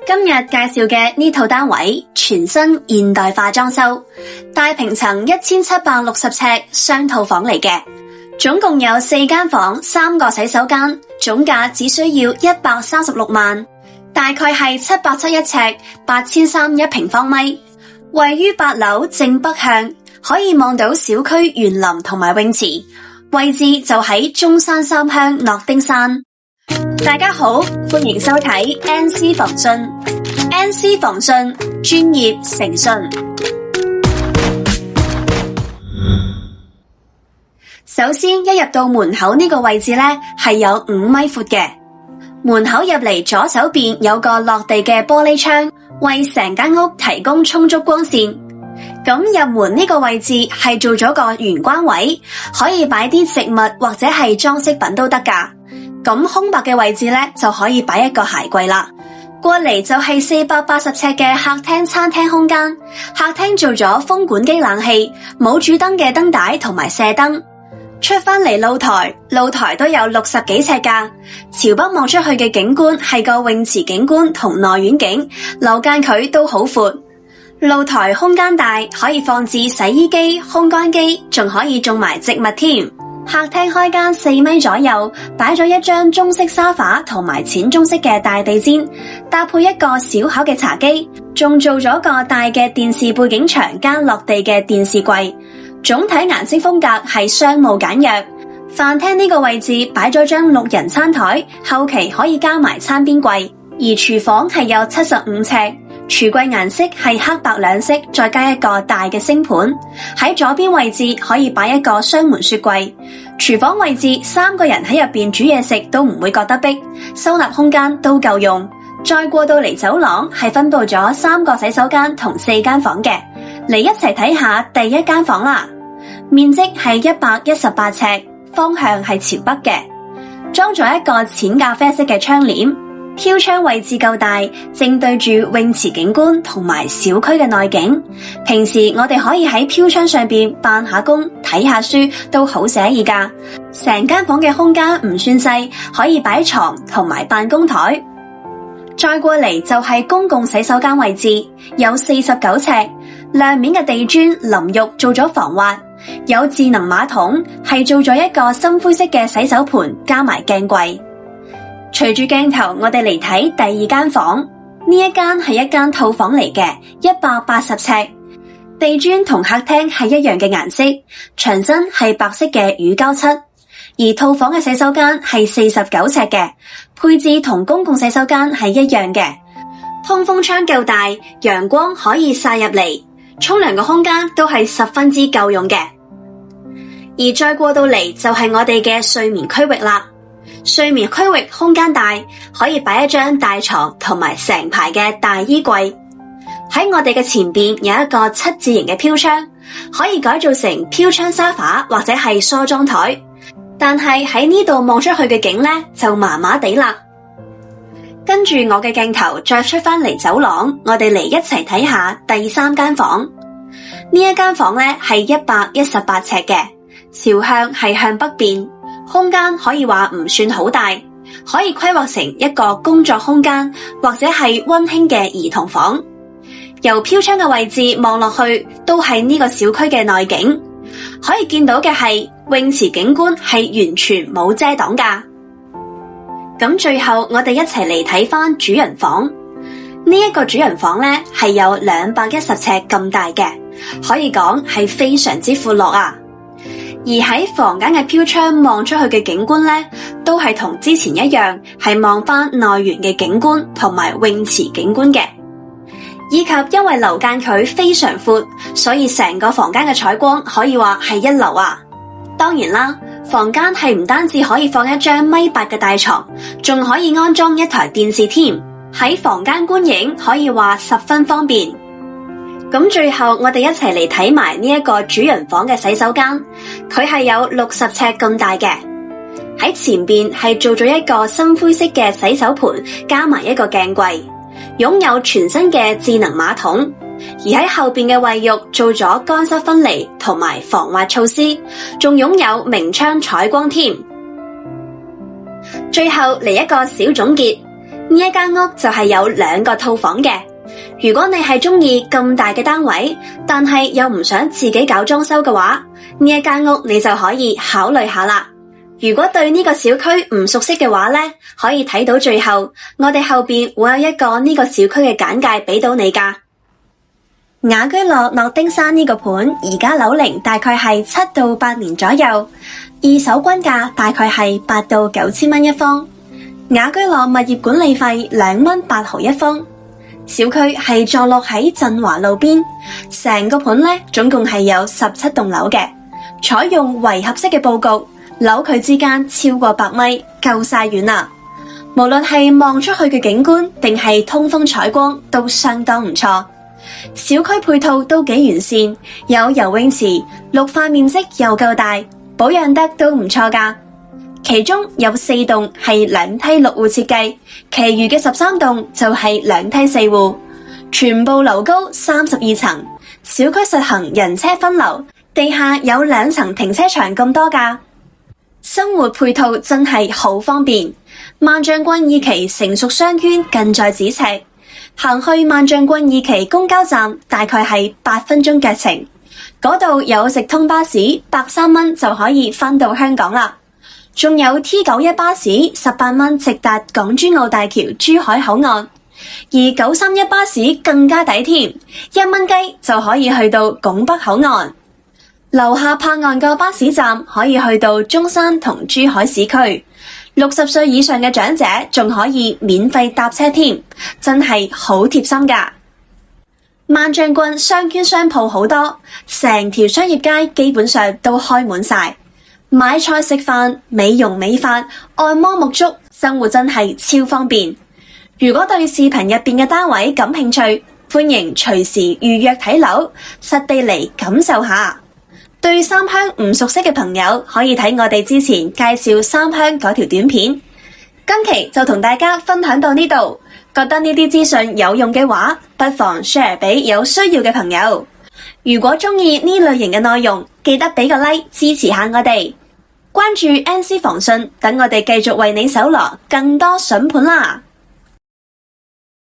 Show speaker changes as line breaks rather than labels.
今日介紹嘅呢套單位全新現代化裝修，大平層1760尺雙套房嚟嘅，總共有4間房、3個洗手間，總價只需要136萬，大概係771尺，8300一平方米，位於8樓正北向，可以望到小區園林同埋泳池，位置就喺中山三鄉諾丁山。大家好，歡迎收睇 NC 房訊。NC 房訊，專業誠信。首先，一入到門口呢個位置呢，係有5米闊嘅。門口入嚟左手邊有個落地嘅玻璃窗，為成間屋提供充足光線。咁入門呢個位置係做咗個玄關位，可以擺啲植物或者係裝飾品都得㗎。咁空白嘅位置呢，就可以擺一個鞋櫃啦。過嚟就係480尺嘅客廳餐廳空間，客廳做咗風管機冷氣，冇主燈嘅燈帶同埋射燈。出返嚟露台，露台都有60幾尺㗎，朝北望出去嘅景觀係個泳池景觀同內院景，樓間距都好闊。露台空間大，可以放置洗衣機、烘乾機，仲可以種埋植物添。客廳開間4米左右，擺咗一張中式沙發同埋淺棕色嘅大地氈，搭配一個小巧嘅茶几，仲做咗個大嘅電視背景牆加落地嘅電視櫃。總體顏色風格係商務簡約。飯廳呢個位置擺咗張6人餐台，後期可以加埋餐邊櫃。而廚房係有75尺，廚櫃顏色係黑白兩色，再加一個大嘅星盤。喺左邊位置可以擺一個雙門雪櫃。廚房位置3個人喺入邊煮嘢食都唔會覺得逼，收納空間都夠用。再過到嚟走廊係分佈咗3個洗手間同4間房嘅，嚟一齊睇下第1間房啦。面積係118尺，方向係朝北嘅，裝咗一個淺咖啡色嘅窗簾。飄窗位置夠大，正對住泳池景觀同埋小區嘅內景。平時我哋可以喺飄窗上邊辦下工、睇下書，都好寫意噶。成間房嘅空間唔算細，可以擺床同埋辦公台。再過嚟就係公共洗手間位置，有49尺，亮面嘅地磚淋浴做咗防滑，有智能馬桶，係做咗一個深灰色嘅洗手盆加埋鏡櫃。隨住鏡頭，我哋嚟睇第2間房。呢一間係一間套房嚟嘅，180尺，地磚同客廳係一樣嘅顏色，牆身係白色嘅乳膠漆。而套房嘅洗手間係49尺嘅，配置同公共洗手間係一樣嘅。通風窗夠大，陽光可以曬入嚟，沖涼嘅空間都係十分之夠用嘅。而再過到嚟就係我哋嘅睡眠區域啦。睡眠區域空間大，可以擺一張大床同埋成排嘅大衣櫃。喺我哋嘅前邊有一個7字形嘅飄窗，可以改造成飄窗沙發或者係梳妝台。但係喺呢度望出去嘅景呢，就麻麻地啦。跟住我嘅鏡頭再出返嚟走廊，我哋嚟一齊睇下第3間房。呢一間房呢係118尺嘅，朝向係向北邊。空間可以話唔算好大，可以規劃成一個工作空間或者係溫馨嘅兒童房。由飄窗嘅位置望落去，都係呢個小區嘅內景。可以見到嘅係泳池景觀係完全冇遮擋㗎。咁最後我哋一齊嚟睇返主人房。呢一個主人房呢係有210尺咁大嘅，可以講係非常之闊落啊。而喺房間嘅飄窗望出去嘅景觀呢，都係同之前一樣，係望返內園嘅景觀同埋泳池景觀嘅。以及因為樓間距非常闊，所以成個房間嘅採光可以話係一流啊。當然啦，房間係唔單止可以放一張1.8米嘅大床，仲可以安裝一台電視添。喺房間觀影可以話十分方便。咁最後我哋一齊嚟睇埋呢一個主人房嘅洗手間，佢係有60尺咁大嘅。喺前邊係做咗一個深灰色嘅洗手盆，加埋一個鏡櫃，擁有全新嘅智能馬桶。而喺後邊嘅衛浴做咗乾濕分離同埋防滑措施，仲擁有明窗採光添。最後嚟一個小總結，呢一間屋就係有2個套房嘅。如果你係中意咁大嘅單位，但係又唔想自己搞裝修嘅話，呢一間屋你就可以考慮下啦。如果對呢個小區唔熟悉嘅話呢，可以睇到最後，我哋後邊會有一個呢個小區嘅簡介俾到你㗎。雅居樂諾丁山呢個盤，而家樓齡大概係7到8年左右，二手均價大概係8到9千蚊一方。雅居樂物業管理費2蚊8毫一方。小區係坐落喺振華路邊，成個盤呢總共係有17棟樓嘅，採用圍合式嘅佈局，樓距之間超過100米，夠晒遠啦。無論係望出去嘅景觀，定係通風採光，都相當唔錯。小區配套都幾完善，有游泳池，綠化面積又夠大，保養得都唔錯㗎。其中有4棟係2梯6戶設計，其餘嘅13棟就係2梯4戶，全部樓高32層。小區實行人車分流，地下有2層停車場咁多㗎。生活配套真係好方便，萬象郡二期成熟商圈近在咫尺，行去萬象郡二期公交站大概係8分鐘腳程，嗰度有直通巴士，103蚊就可以返到香港啦。仲有 T91 巴士18蚊直達港珠澳大橋珠海口岸，而931巴士更加抵添，1蚊雞就可以去到拱北口岸。樓下泊岸個巴士站可以去到中山同珠海市區，60歲以上嘅長者仲可以免費搭車添，真係好貼心㗎。萬象郡商圈商鋪好多，成條商業街基本上都開滿晒。買菜食飯、美容美髮、按摩沐足，生活真係超方便。如果對視頻入邊嘅單位感興趣，歡迎隨時預約睇樓，實地嚟感受下。對三鄉唔熟悉嘅朋友，可以睇我哋之前介紹三鄉嗰條短片。今期就同大家分享到呢度，覺得呢啲資訊有用嘅話，不妨 share 俾有需要嘅朋友。如果鍾意呢類型嘅內容，記得俾個 like 支持下我哋。關注 NC 房訊，等我哋繼續為你搜羅更多筍盤啦！